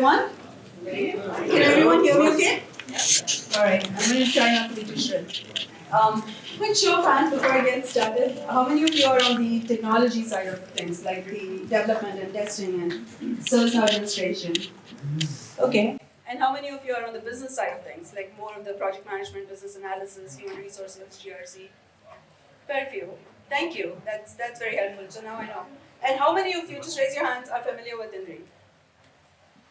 everyone? Can everyone hear me okay? All right, I'm going to try not to be too shrill. Quick show of hands before I get started. How many of you are on the technology side of things, like the development and testing and ServiceNow administration? Okay. And how many of you are on the business side of things, like more of the project management, business analysis, human resources, GRC? Fair few. Thank you. That's very helpful. So now I know. And how many of you, just raise your hands, are familiar with INRY?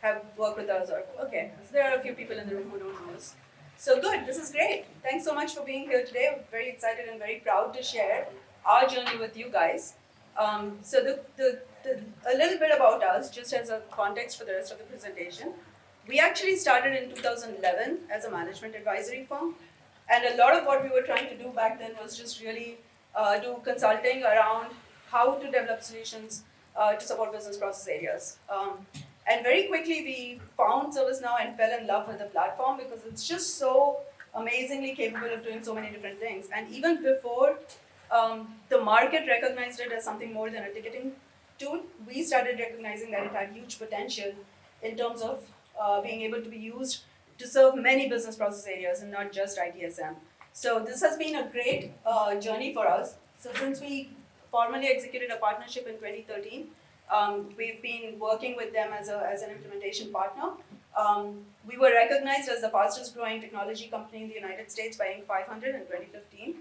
Have worked with us or okay. So there are a few people in the room who don't know us. So good, this is great. Thanks so much for being here today. I'm very excited and very proud to share our journey with you guys. So a little bit about us, just as a context for the rest of the presentation. We actually started in 2011 as a management advisory firm. And a lot of what we were trying to do back then was just really do consulting around how to develop solutions to support business process areas. And very quickly we found ServiceNow and fell in love with the platform because it's just so amazingly capable of doing so many different things. And even before the market recognized it as something more than a ticketing tool, we started recognizing that it had huge potential in terms of being able to be used to serve many business process areas and not just ITSM. So this has been a great journey for us. So since we formally executed a partnership in 2013, we've been working with them as an implementation partner. We were recognized as the fastest growing technology company in the United States by Inc. 500 in 2015.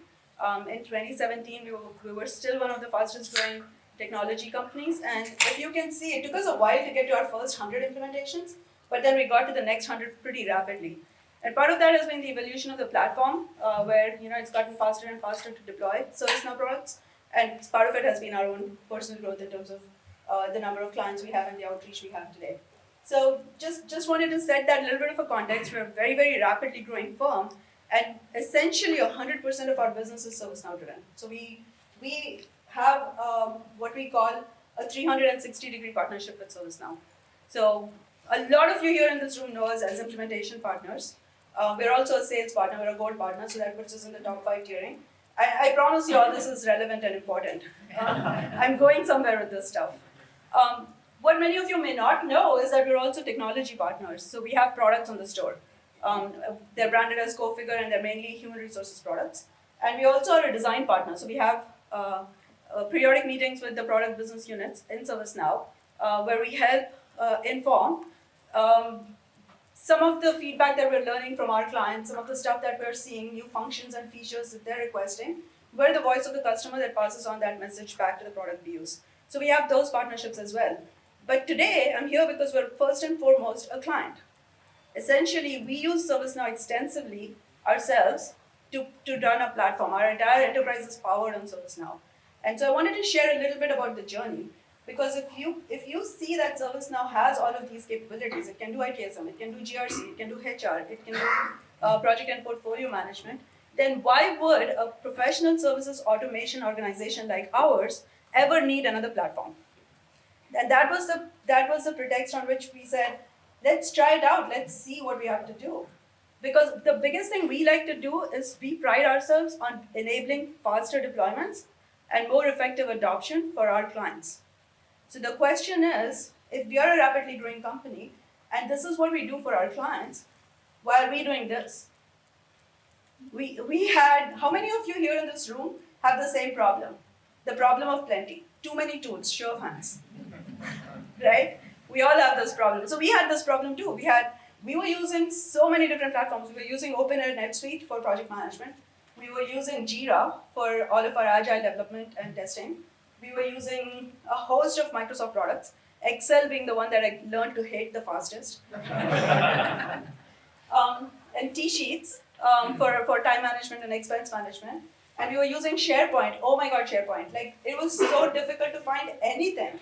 In 2017, we were still one of the fastest growing technology companies. And if you can see, it took us a while to get to our first 100 implementations, but then we got to the next 100 pretty rapidly. And part of that has been the evolution of the platform, where it's gotten faster and faster to deploy ServiceNow products. And part of it has been our own personal growth in terms of the number of clients we have and the outreach we have today. So just wanted to set that little bit of a context. We're a very, very rapidly growing firm, and essentially 100% of our business is ServiceNow driven. So we have what we call a 360-degree partnership with ServiceNow. So a lot of you here in this room know us as implementation partners. We're also a sales partner, we're a gold partner, so that puts us in the top 5 tiering. I promise you all this is relevant and important. I'm going somewhere with this stuff. What many of you may not know is that we're also technology partners. So we have products on the store. They're branded as Co-Figure and they're mainly human resources products. And we also are a design partner. So we have periodic meetings with the product business units in ServiceNow where we help inform some of the feedback that we're learning from our clients, some of the stuff that we're seeing, new functions and features that they're requesting. We're the voice of the customer that passes on that message back to the product BUs. So we have those partnerships as well. But today, I'm here because we're first and foremost a client. Essentially, we use ServiceNow extensively ourselves to run a platform. Our entire enterprise is powered on ServiceNow. And so I wanted to share a little bit about the journey. Because if you see that ServiceNow has all of these capabilities, it can do ITSM, it can do GRC, it can do HR, it can do project and portfolio management, then why would a professional services automation organization like ours ever need another platform? And that was the pretext on which we said, let's try it out, let's see what we have to do. Because the biggest thing we like to do is we pride ourselves on enabling faster deployments and more effective adoption for our clients. So the question is, if we are a rapidly growing company, and this is what we do for our clients, why are we doing this? How many of you here in this room have the same problem? The problem of plenty. Too many tools, show of hands. Right? We all have this problem. So we had this problem too. We were using so many different platforms. We were using OpenAir NetSuite for project management. We were using Jira for all of our agile development and testing. We were using a host of Microsoft products, Excel being the one that I learned to hate the fastest. And T-Sheets for time management and expense management. And we were using SharePoint. Oh my God, SharePoint. Like, it was so difficult to find anything.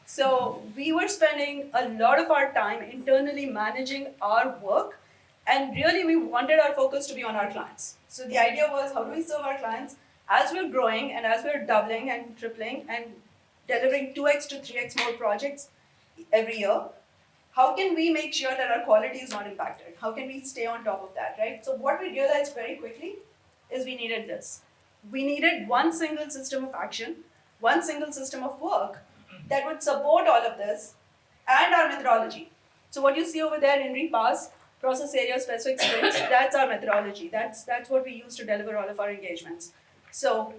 So we were spending a lot of our time internally managing our work. And really, we wanted our focus to be on our clients. So the idea was, how do we serve our clients as we're growing and as we're doubling and tripling and delivering 2x to 3x more projects every year? How can we make sure that our quality is not impacted? How can we stay on top of that, right? So what we realized very quickly is we needed this. We needed one single system of action, one single system of work that would support all of this and our methodology. So what you see over there, INRY PAS, process area specific sprints, that's our methodology. That's what we use to deliver all of our engagements. So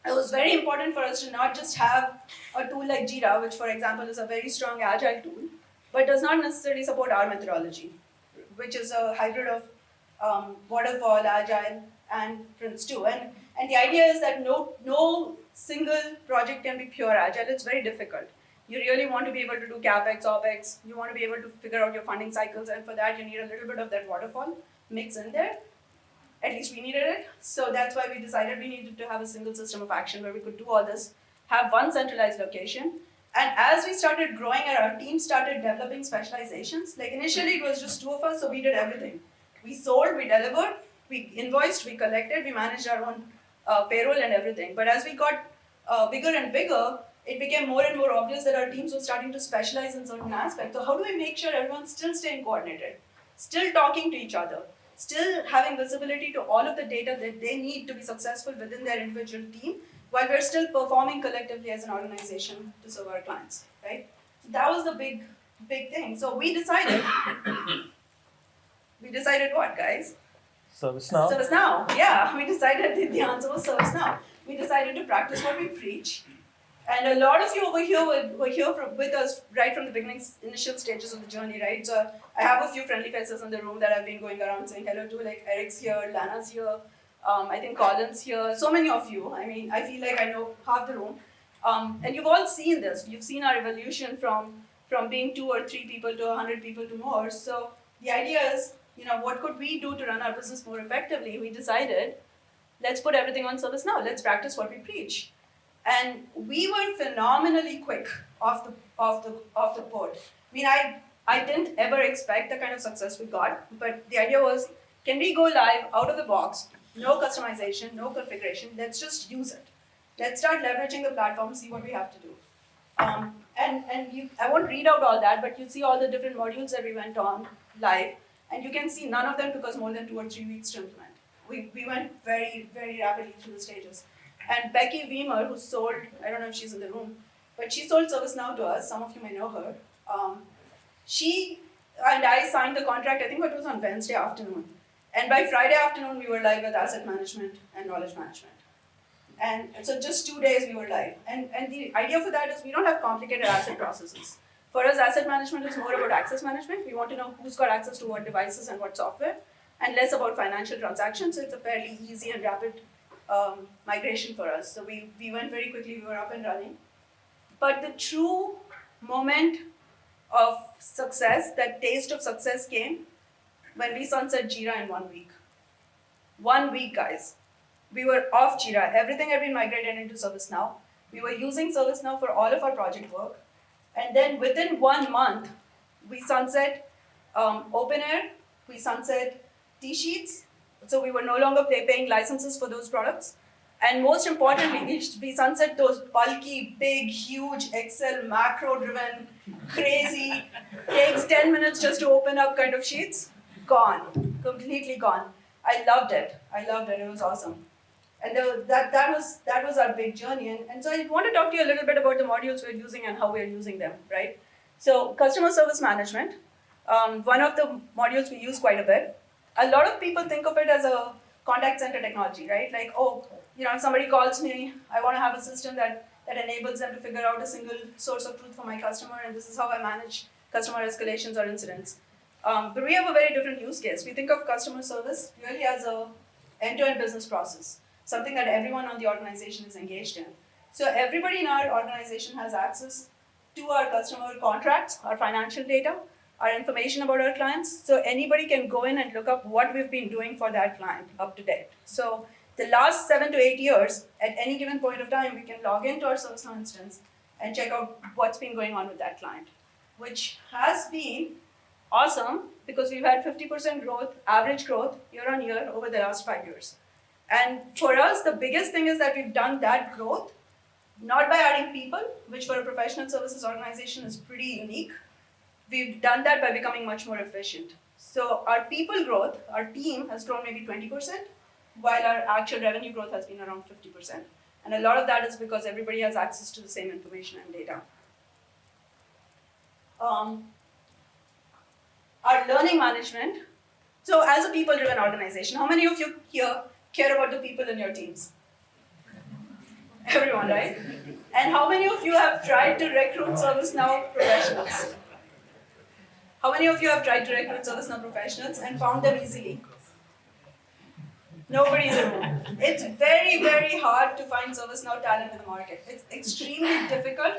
it was very important for us to not just have a tool like Jira, which for example is a very strong agile tool, but does not necessarily support our methodology, which is a hybrid of waterfall, agile, and Prince 2. And the idea is that no single project can be pure agile. It's very difficult. You really want to be able to do CapEx, OpEx. You want to be able to figure out your funding cycles, and for that you need a little bit of that waterfall mix in there. At least we needed it. So that's why we decided we needed to have a single system of action where we could do all this, have one centralized location. And as we started growing and our team started developing specializations, like initially it was just two of us, so we did everything. We sold, we delivered, we invoiced, we collected, we managed our own payroll and everything. But as we got bigger and bigger, it became more and more obvious that our teams were starting to specialize in certain aspects. So how do we make sure everyone's still staying coordinated, still talking to each other, still having visibility to all of the data that they need to be successful within their individual team, while we're still performing collectively as an organization to serve our clients, right? So that was the big thing. So we decided what, guys? ServiceNow? ServiceNow, yeah. We decided the answer was ServiceNow. We decided to practice what we preach. And a lot of you over here were here with us right from the beginning, initial stages of the journey, right? So I have a few friendly faces in the room that I've been going around saying hello to, like Eric's here, Lana's here, I think Colin's here, so many of you. I mean, I feel like I know half the room. And you've all seen this. You've seen our evolution from being 2 or 3 people to 100 people to more. So the idea is, what could we do to run our business more effectively? We decided, let's put everything on ServiceNow. Let's practice what we preach. And we were phenomenally quick off the board. I mean, I didn't ever expect the kind of success we got, but the idea was, can we go live out of the box, no customization, no configuration, let's just use it. Let's start leveraging the platform, see what we have to do. I won't read out all that, but you see all the different modules that we went on live, and you can see none of them took us more than 2 or 3 weeks to implement. We went very, very rapidly through the stages. And Becky Weimer, who sold, I don't know if she's in the room, but she sold ServiceNow to us. Some of you may know her. She and I signed the contract, I think it was on Wednesday afternoon. And by Friday afternoon, we were live with asset management and knowledge management. And so just 2 days we were live. And the idea for that is we don't have complicated asset processes. For us, asset management is more about access management. We want to know who's got access to what devices and what software, and less about financial transactions. So it's a fairly easy and rapid migration for us. So we went very quickly, we were up and running. But the true moment of success, that taste of success came when we sunset Jira in 1 week. 1 week, guys. We were off Jira. Everything had been migrated into ServiceNow. We were using ServiceNow for all of our project work. And then within 1 month, we sunset OpenAir, we sunset T-Sheets. So we were no longer paying licenses for those products. And most importantly, we sunset those bulky, big, huge Excel, macro-driven, crazy, takes 10 minutes just to open up kind of sheets. Gone. Completely gone. I loved it. It was awesome. And that was our big journey. And so I want to talk to you a little bit about the modules we're using and how we're using them, right? So customer service management, one of the modules we use quite a bit. A lot of people think of it as a contact center technology, right? Like, if somebody calls me, I want to have a system that enables them to figure out a single source of truth for my customer, and this is how I manage customer escalations or incidents. But we have a very different use case. We think of customer service really as a end-to-end business process, something that everyone on the organization is engaged in. So everybody in our organization has access to our customer contracts, our financial data, our information about our clients. So anybody can go in and look up what we've been doing for that client up to date. So the last 7 to 8 years, at any given point of time, we can log into our ServiceNow instance and check out what's been going on with that client, which has been awesome because we've had 50% growth, average growth year on year over the last 5 years. And for us, the biggest thing is that we've done that growth not by adding people, which for a professional services organization is pretty unique. We've done that by becoming much more efficient. So our people growth, our team has grown maybe 20%, while our actual revenue growth has been around 50%. And a lot of that is because everybody has access to the same information and data. our learning management. So as a people-driven organization, how many of you here care about the people in your teams? Everyone, right? And how many of you have tried to recruit ServiceNow professionals? How many of you have tried to recruit ServiceNow professionals and found them easily? Nobody's in the room. It's very, very hard to find ServiceNow talent in the market. It's extremely difficult,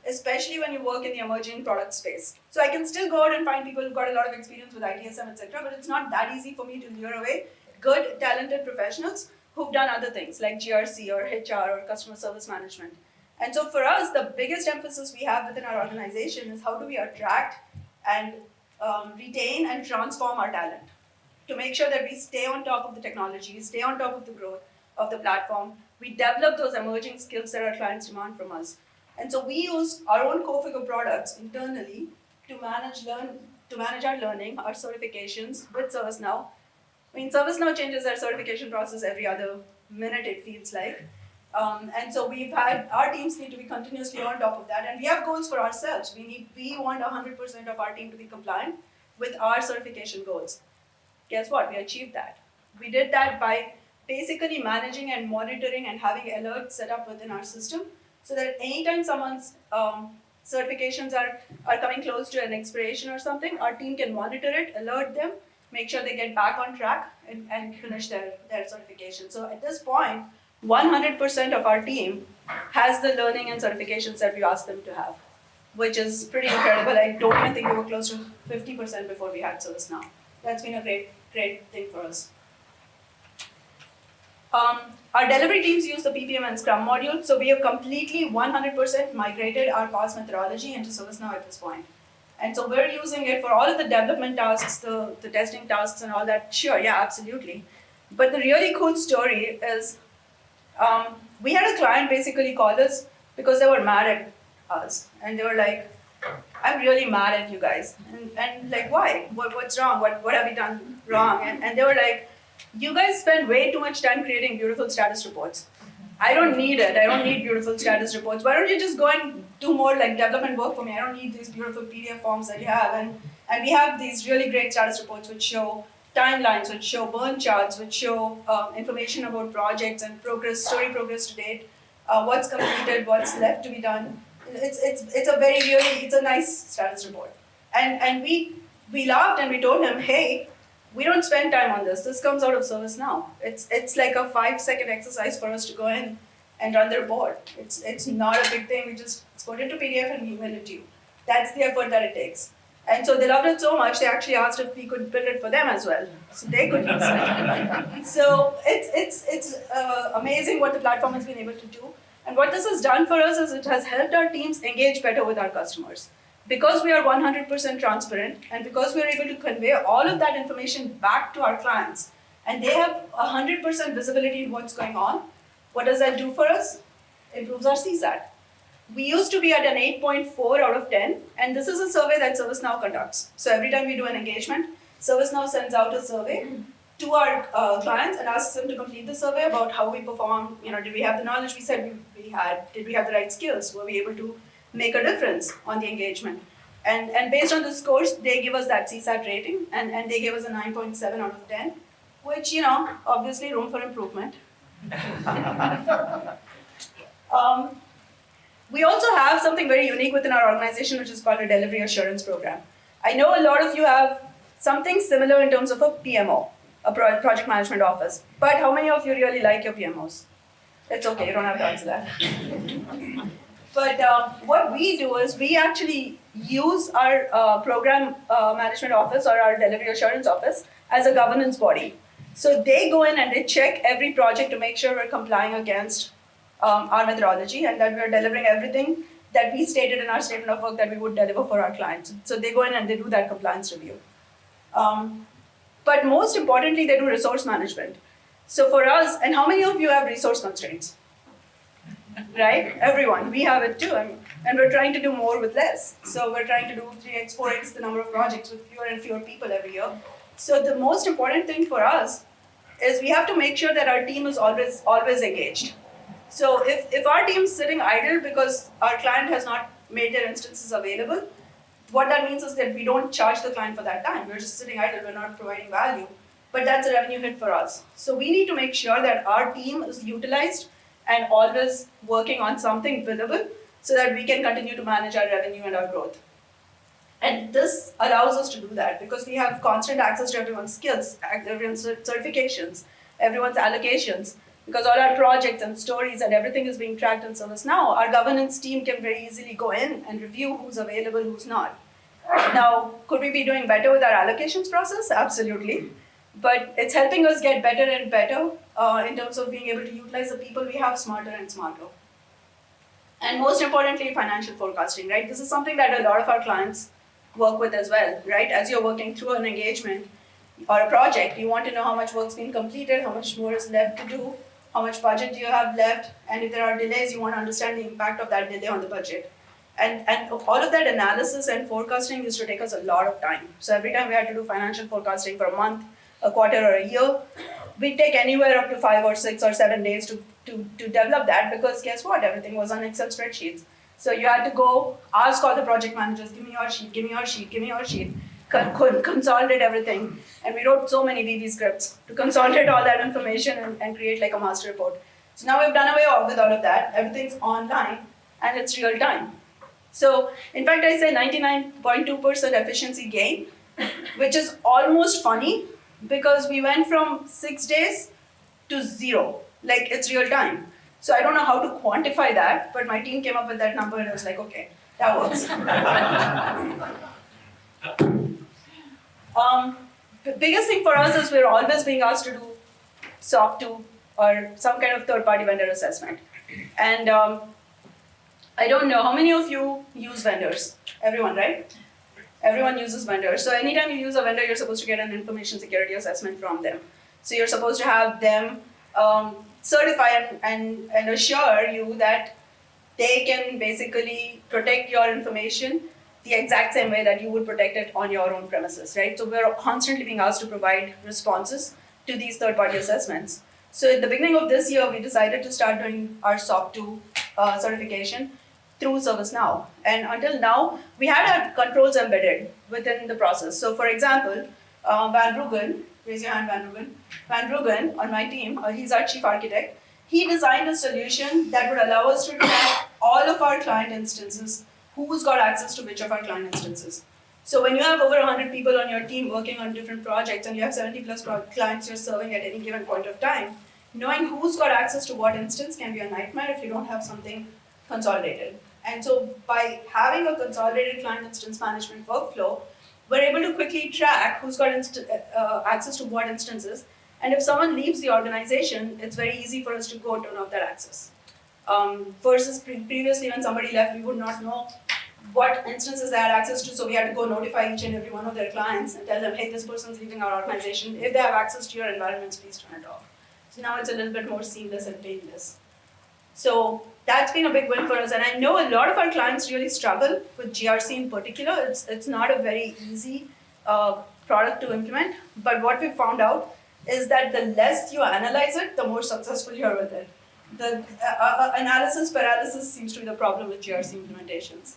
especially when you work in the emerging product space. So I can still go out and find people who've got a lot of experience with ITSM, etc., but it's not that easy for me to lure away good, talented professionals who've done other things like GRC or HR or customer service management. And so for us, the biggest emphasis we have within our organization is how do we attract and retain and transform our talent to make sure that we stay on top of the technology, stay on top of the growth of the platform. We develop those emerging skills that our clients demand from us. And so we use our own co-figure products internally to manage our learning, our certifications with ServiceNow. I mean, ServiceNow changes their certification process every other minute, it feels like. And so our teams need to be continuously on top of that. And we have goals for ourselves. We want 100% of our team to be compliant with our certification goals. Guess what? We achieved that. We did that by basically managing and monitoring and having alerts set up within our system so that anytime someone's certifications are coming close to an expiration or something, our team can monitor it, alert them, make sure they get back on track and finish their certification. So at this point, 100% of our team has the learning and certifications that we asked them to have, which is pretty incredible. I don't even think we were close to 50% before we had ServiceNow. That's been a great thing for us. Our delivery teams use the PPM and Scrum module, so we have completely 100% migrated our past methodology into ServiceNow at this point. And so we're using it for all of the development tasks, the testing tasks and all that. Sure, yeah, absolutely. But the really cool story is we had a client basically call us because they were mad at us. And they were like, I'm really mad at you guys. And like, why? What's wrong? What have we done wrong? And they were like, you guys spend way too much time creating beautiful status reports. I don't need it. I don't need beautiful status reports. Why don't you just go and do more like development work for me? I don't need these beautiful PDF forms that you have. And we have these really great status reports which show timelines, which show burn charts, which show information about projects and progress, story progress to date, what's completed, what's left to be done. It's a nice status report. And we laughed and we told him, hey, we don't spend time on this. This comes out of ServiceNow. It's like a 5-second exercise for us to go in and run the report. It's not a big thing. We just put it into PDF and email it to you. That's the effort that it takes. And so they loved it so much, they actually asked if we could build it for them as well, so they could use it. So it's amazing what the platform has been able to do. And what this has done for us is it has helped our teams engage better with our customers. Because we are 100% transparent and because we are able to convey all of that information back to our clients and they have 100% visibility in what's going on, what does that do for us? It improves our CSAT. We used to be at an 8.4 out of 10, and this is a survey that ServiceNow conducts. So every time we do an engagement, ServiceNow sends out a survey to our clients and asks them to complete the survey about how we performed. Did we have the knowledge we said we had? Did we have the right skills? Were we able to make a difference on the engagement? And based on the scores, they give us that CSAT rating, and they gave us a 9.7 out of 10, which, obviously room for improvement. We also have something very unique within our organization, which is called a delivery assurance program. I know a lot of you have something similar in terms of a PMO, a project management office. But how many of you really like your PMOs? It's okay, you don't have to answer that. But what we do is we actually use our program management office or our delivery assurance office as a governance body. So they go in and they check every project to make sure we're complying against our methodology and that we're delivering everything that we stated in our statement of work that we would deliver for our clients. So they go in and they do that compliance review. But most importantly, they do resource management. So for us, and how many of you have resource constraints? Right? Everyone. We have it too. And we're trying to do more with less. So we're trying to do 3x, 4x the number of projects with fewer and fewer people every year. So the most important thing for us is we have to make sure that our team is always engaged. So if our team is sitting idle because our client has not made their instances available, what that means is that we don't charge the client for that time. We're just sitting idle, we're not providing value. But that's a revenue hit for us. So we need to make sure that our team is utilized and always working on something billable so that we can continue to manage our revenue and our growth. And this allows us to do that because we have constant access to everyone's skills, everyone's certifications, everyone's allocations. Because all our projects and stories and everything is being tracked in ServiceNow, our governance team can very easily go in and review who's available, who's not. Now, could we be doing better with our allocations process? Absolutely. But it's helping us get better and better in terms of being able to utilize the people we have smarter and smarter. And most importantly, financial forecasting, right? This is something that a lot of our clients work with as well, right? As you're working through an engagement or a project, you want to know how much work's been completed, how much more is left to do, how much budget do you have left, and if there are delays, you want to understand the impact of that delay on the budget. And all of that analysis and forecasting used to take us a lot of time. So every time we had to do financial forecasting for a month, a quarter, or a year, we'd take anywhere up to 5 or 6 or 7 days to develop that because guess what? Everything was on Excel spreadsheets. So you had to go ask all the project managers, give me your sheet, give me your sheet, give me your sheet, consolidate everything. And we wrote so many VB scripts to consolidate all that information and create like a master report. So now we've done away with all of that. Everything's online and it's real time. So in fact, I say 99.2% efficiency gain, which is almost funny because we went from 6 days to 0. Like it's real time. So I don't know how to quantify that, but my team came up with that number and I was like, okay, that works. The biggest thing for us is we're always being asked to do SOC 2 or some kind of third-party vendor assessment. And I don't know, how many of you use vendors? Everyone, right? Everyone uses vendors. So anytime you use a vendor, you're supposed to get an information security assessment from them. So you're supposed to have them certify and assure you that they can basically protect your information the exact same way that you would protect it on your own premises, right? So we're constantly being asked to provide responses to these third-party assessments. So at the beginning of this year, we decided to start doing our SOC 2 certification through ServiceNow. And until now, we had our controls embedded within the process. So for example, Van Rugen, raise your hand, Van Rugen. Van Rugen on my team, he's our chief architect. He designed a solution that would allow us to track all of our client instances, who's got access to which of our client instances. So when you have over 100 people on your team working on different projects and you have 70 plus clients you're serving at any given point of time, knowing who's got access to what instance can be a nightmare if you don't have something consolidated. And so by having a consolidated client instance management workflow, we're able to quickly track who's got access to what instances. And if someone leaves the organization, it's very easy for us to go turn off that access. Versus previously when somebody left, we would not know what instances they had access to, so we had to go notify each and every one of their clients and tell them, hey, this person's leaving our organization. If they have access to your environments, please turn it off. So now it's a little bit more seamless and painless. So that's been a big win for us, and I know a lot of our clients really struggle with GRC in particular. It's not a very easy product to implement, but what we found out is that the less you analyze it, the more successful you are with it. The analysis paralysis seems to be the problem with GRC implementations.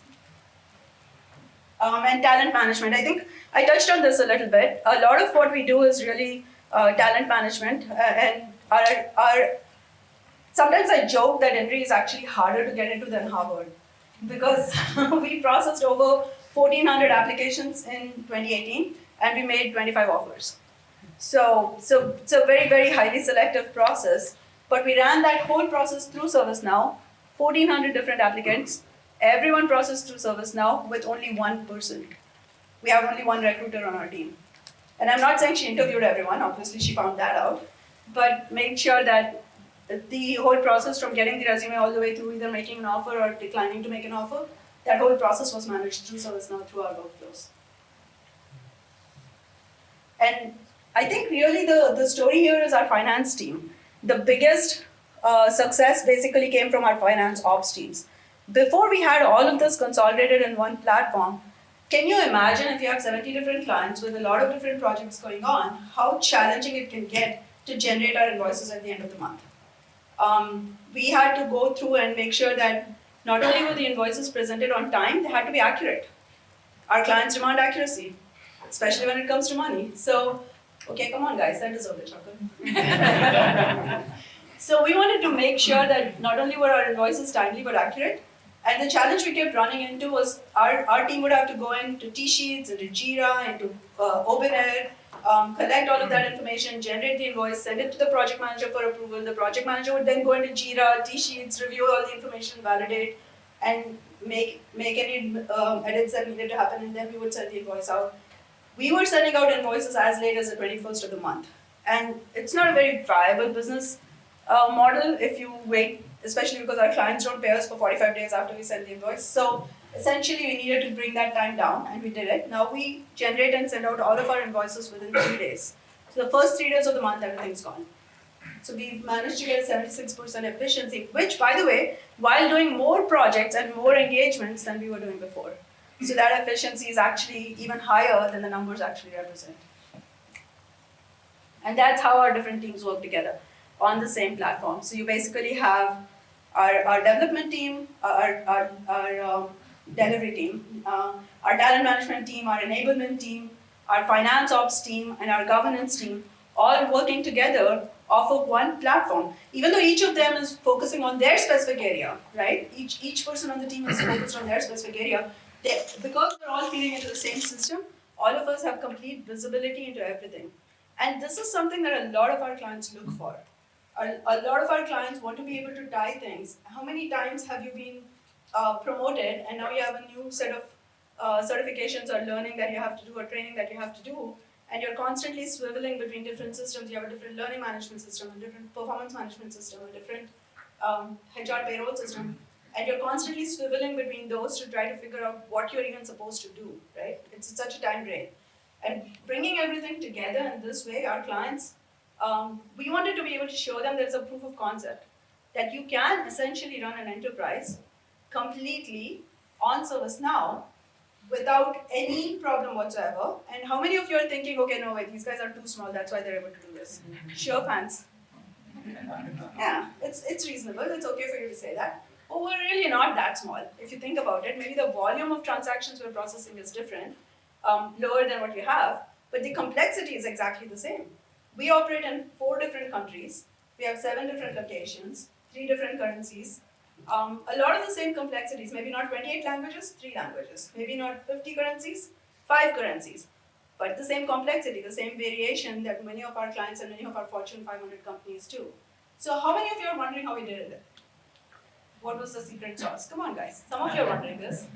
And talent management. I think I touched on this a little bit. A lot of what we do is really talent management, and sometimes I joke that INRY is actually harder to get into than Harvard because we processed over 1,400 applications in 2018 and we made 25 offers. So it's a very, very highly selective process, but we ran that whole process through ServiceNow, 1,400 different applicants, everyone processed through ServiceNow with only one person. We have only one recruiter on our team. And I'm not saying she interviewed everyone, obviously she found that out, but made sure that the whole process from getting the resume all the way through either making an offer or declining to make an offer, that whole process was managed through ServiceNow through our workflows. And I think really the story here is our finance team. The biggest success basically came from our finance ops teams. Before we had all of this consolidated in one platform, can you imagine if you have 70 different clients with a lot of different projects going on, how challenging it can get to generate our invoices at the end of the month? We had to go through and make sure that not only were the invoices presented on time, they had to be accurate. Our clients demand accuracy, especially when it comes to money. So, okay, come on, guys, that deserves a chuckle. So we wanted to make sure that not only were our invoices timely but accurate, and the challenge we kept running into was our team would have to go into T-Sheets, into Jira, into OpenAir, collect all of that information, generate the invoice, send it to the project manager for approval. The project manager would then go into Jira, T-Sheets, review all the information, validate, and make any edits that needed to happen, and then we would send the invoice out. We were sending out invoices as late as the 21st of the month. And it's not a very viable business model if you wait, especially because our clients don't pay us for 45 days after we send the invoice. So essentially, we needed to bring that time down, and we did it. Now we generate and send out all of our invoices within 3 days. So the first 3 days of the month, everything's gone. So we've managed to get a 76% efficiency, which, by the way, while doing more projects and more engagements than we were doing before. So that efficiency is actually even higher than the numbers actually represent. And that's how our different teams work together on the same platform. So you basically have our development team, our delivery team, our talent management team, our enablement team, our finance ops team, and our governance team, all working together off of one platform. Even though each of them is focusing on their specific area, right? Each person on the team is focused on their specific area. Because we're all feeding into the same system, all of us have complete visibility into everything. And this is something that a lot of our clients look for. A lot of our clients want to be able to tie things. How many times have you been promoted and now you have a new set of certifications or learning that you have to do or training that you have to do, and you're constantly swiveling between different systems. You have a different learning management system, a different performance management system, a different HR payroll system, and you're constantly swiveling between those to try to figure out what you're even supposed to do, right? It's such a time drain. And bringing everything together in this way, our clients, we wanted to be able to show them there's a proof of concept that you can essentially run an enterprise completely on ServiceNow without any problem whatsoever. And how many of you are thinking, okay, no, wait, these guys are too small, that's why they're able to do this? Show of hands. Yeah, it's reasonable, it's okay for you to say that. But we're really not that small. If you think about it, maybe the volume of transactions we're processing is different, lower than what you have, but the complexity is exactly the same. We operate in 4 different countries, we have 7 different locations, 3 different currencies, a lot of the same complexities, maybe not 28 languages, 3 languages, maybe not 50 currencies, 5 currencies, but the same complexity, the same variation that many of our clients and many of our Fortune 500 companies do. So how many of you are wondering how we did it? What was the secret sauce? Come on, guys. Some of you are wondering this.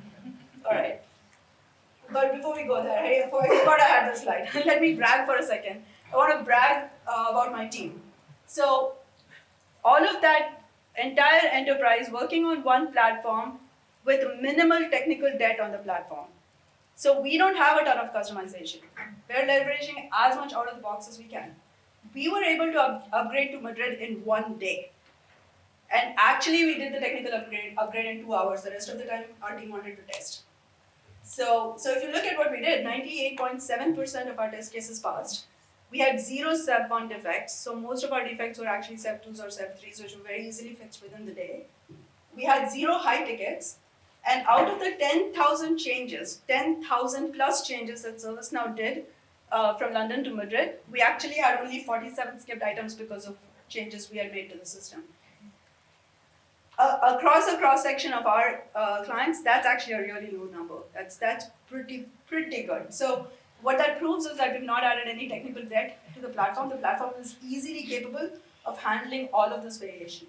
All right. But before we go there, I forgot I had this slide. Let me brag for a second. I want to brag about my team. So all of that entire enterprise working on one platform with minimal technical debt on the platform. So we don't have a ton of customization. We're leveraging as much out of the box as we can. We were able to upgrade to Madrid in 1 day. And actually, we did the technical upgrade in 2 hours. The rest of the time, our team wanted to test. So if you look at what we did, 98.7% of our test cases passed. We had 0 SEP 1 defects, so most of our defects were actually SEP 2s or SEP 3s, which were very easily fixed within the day. We had 0 high tickets, and out of the 10,000 changes, 10,000 plus changes that ServiceNow did from London to Madrid, we actually had only 47 skipped items because of changes we had made to the system. Across a cross section of our clients, that's actually a really low number. That's pretty good. So what that proves is that we've not added any technical debt to the platform. The platform is easily capable of handling all of this variation.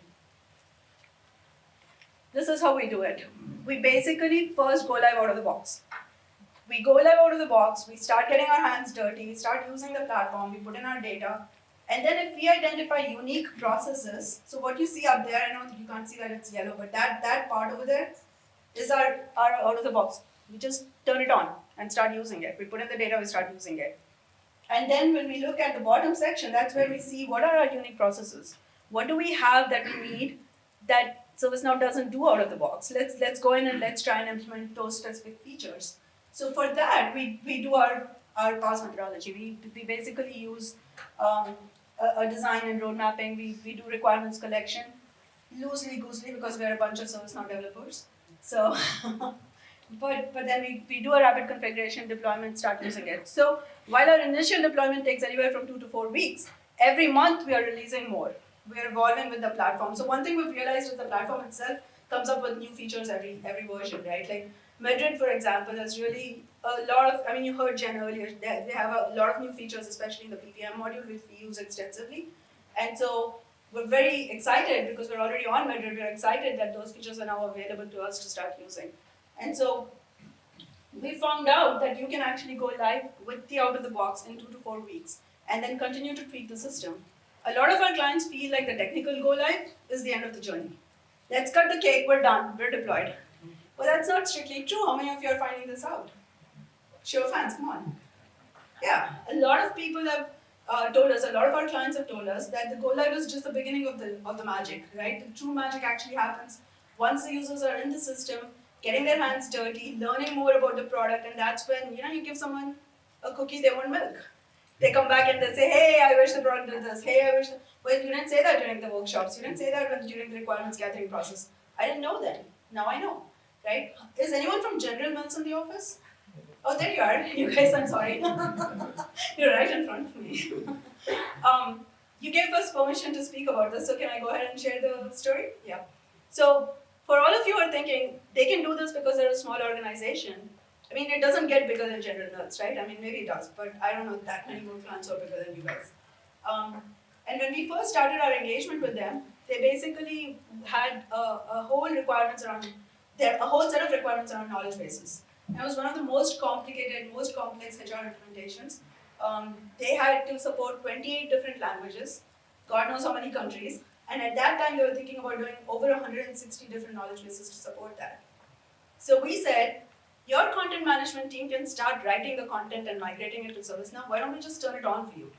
This is how we do it. We basically first go live out of the box. We go live out of the box, we start getting our hands dirty, start using the platform, we put in our data, and then if we identify unique processes, so what you see up there, I know you can't see that it's yellow, but that part over there is our out of the box. We just turn it on and start using it. We put in the data, we start using it. And then when we look at the bottom section, that's where we see what are our unique processes. What do we have that we need that ServiceNow doesn't do out of the box? Let's go in and let's try and implement those specific features. So for that, we do our PAS methodology. We basically use a design and road mapping. We do requirements collection, loosely goosely because we're a bunch of ServiceNow developers. So but then we do a rapid configuration deployment, start using it. So while our initial deployment takes anywhere from 2 to 4 weeks, every month we are releasing more. We are evolving with the platform. So one thing we've realized is the platform itself comes up with new features every version, right? Like Madrid, for example, has really a lot of, I mean, you heard Jen earlier, they have a lot of new features, especially in the PPM module, which we use extensively. And so we're very excited because we're already on Madrid, we're excited that those features are now available to us to start using. And so we found out that you can actually go live with the out of the box in 2 to 4 weeks and then continue to tweak the system. A lot of our clients feel like the technical go live is the end of the journey. Let's cut the cake, we're done, we're deployed. Well, that's not strictly true. How many of you are finding this out? Show of hands, come on. Yeah, a lot of people have told us, a lot of our clients have told us that the go live is just the beginning of the magic, right? The true magic actually happens once the users are in the system, getting their hands dirty, learning more about the product, and that's when you give someone a cookie they want milk. They come back and they say, hey, I wish the product did this. Hey, I wish. Well, you didn't say that during the workshops. You didn't say that during the requirements gathering process. I didn't know then. Now I know, right? Is anyone from General Mills in the office? Oh, there you are. You guys, I'm sorry. You're right in front of me. You gave us permission to speak about this, so can I go ahead and share the story? Yeah. So, for all of you who are thinking, they can do this because they're a small organization. I mean, it doesn't get bigger than General Mills, right? I mean, maybe it does, but I don't know that many more clients are bigger than you guys. And when we first started our engagement with them, they basically had a whole requirements around a whole set of requirements around knowledge bases. And it was one of the most complicated, most complex HR implementations. They had to support 28 different languages, God knows how many countries, and at that time they were thinking about doing over 160 different knowledge bases to support that. So we said, your content management team can start writing the content and migrating it to ServiceNow. Why don't we just turn it on for you?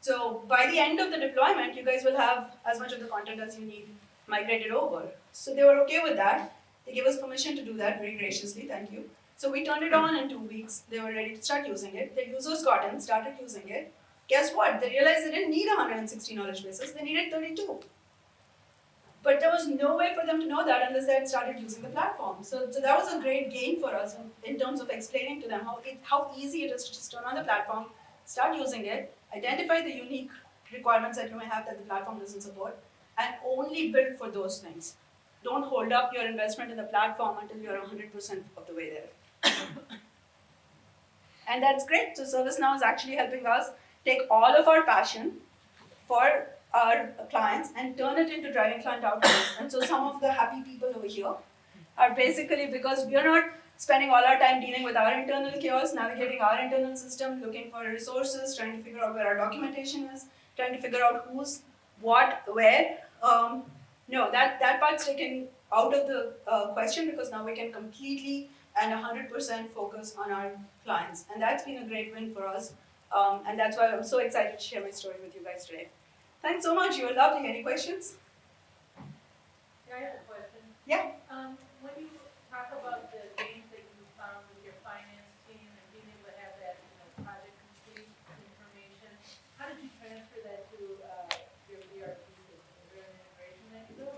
So by the end of the deployment, you guys will have as much of the content as you need migrated over. So they were okay with that. They gave us permission to do that very graciously, thank you. So we turned it on in 2 weeks. They were ready to start using it. Their users got in, started using it. Guess what? They realized they didn't need 160 knowledge bases, they needed 32. But there was no way for them to know that unless they had started using the platform. So that was a great gain for us in terms of explaining to them how easy it is to just turn on the platform, start using it, identify the unique requirements that you may have that the platform doesn't support, and only build for those things. Don't hold up your investment in the platform until you're 100% of the way there. And that's great. So ServiceNow is actually helping us take all of our passion for our clients and turn it into driving client outcomes. And so some of the happy people over here are basically because we are not spending all our time dealing with our internal chaos, navigating our internal system, looking for resources, trying to figure out where our documentation is, trying to figure out who's, what, where. No, that part's taken out of the question because now we can completely and 100% focus on our clients. And that's been a great win for us. And that's why I'm so excited to share my story with you guys today. Thanks so much. You were lovely. Any questions? Yeah, I have a question. Yeah. When you talk about the gains that you found with your finance team and being able to have that, project complete information, how did you transfer that to your ERP system? Is there an integration that you do?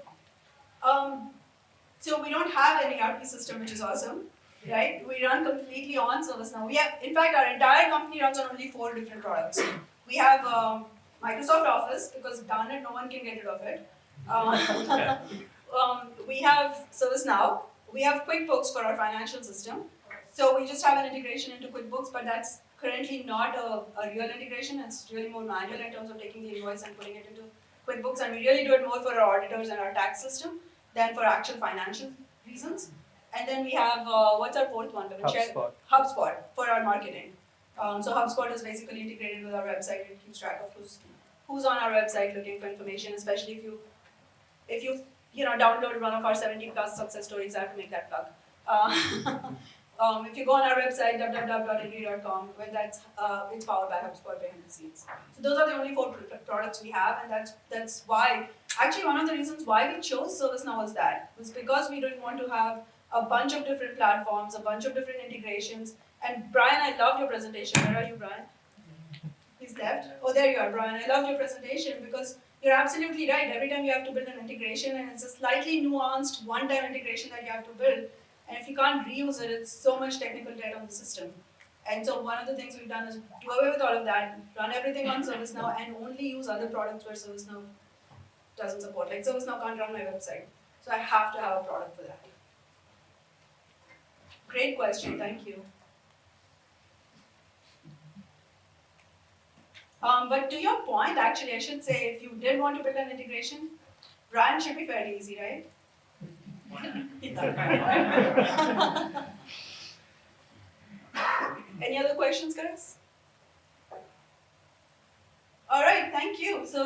So we don't have an ERP system, which is awesome, right? We run completely on ServiceNow. We have, in fact, our entire company runs on only 4 different products. We have Microsoft Office, because darn it, no one can get rid of it. We have ServiceNow. We have QuickBooks for our financial system. So we just have an integration into QuickBooks, but that's currently not a real integration. It's really more manual in terms of taking the invoice and putting it into QuickBooks. And we really do it more for our auditors and our tax system than for actual financial reasons. And then we have, what's our fourth one? HubSpot. HubSpot for our marketing. So HubSpot is basically integrated with our website. It keeps track of who's on our website looking for information, especially if you downloaded one of our 70 plus success stories. I have to make that plug. If you go on our website www.inry.com, well, it's powered by HubSpot behind the scenes. So those are the only 4 products we have, and that's why. Actually, one of the reasons why we chose ServiceNow was because we didn't want to have a bunch of different platforms, a bunch of different integrations. And Brian, I loved your presentation. Where are you, Brian? He's left. Oh, there you are, Brian. I loved your presentation because you're absolutely right. Every time you have to build an integration, and it's a slightly nuanced one-time integration that you have to build. And if you can't reuse it, it's so much technical debt on the system. And so one of the things we've done is do away with all of that, run everything on ServiceNow, and only use other products where ServiceNow doesn't support. Like ServiceNow can't run my website, so I have to have a product for that. Great question, thank you. But to your point, actually, I should say, if you did want to build an integration, Ryan should be fairly easy, right? Any other questions, guys? All right, thank you. So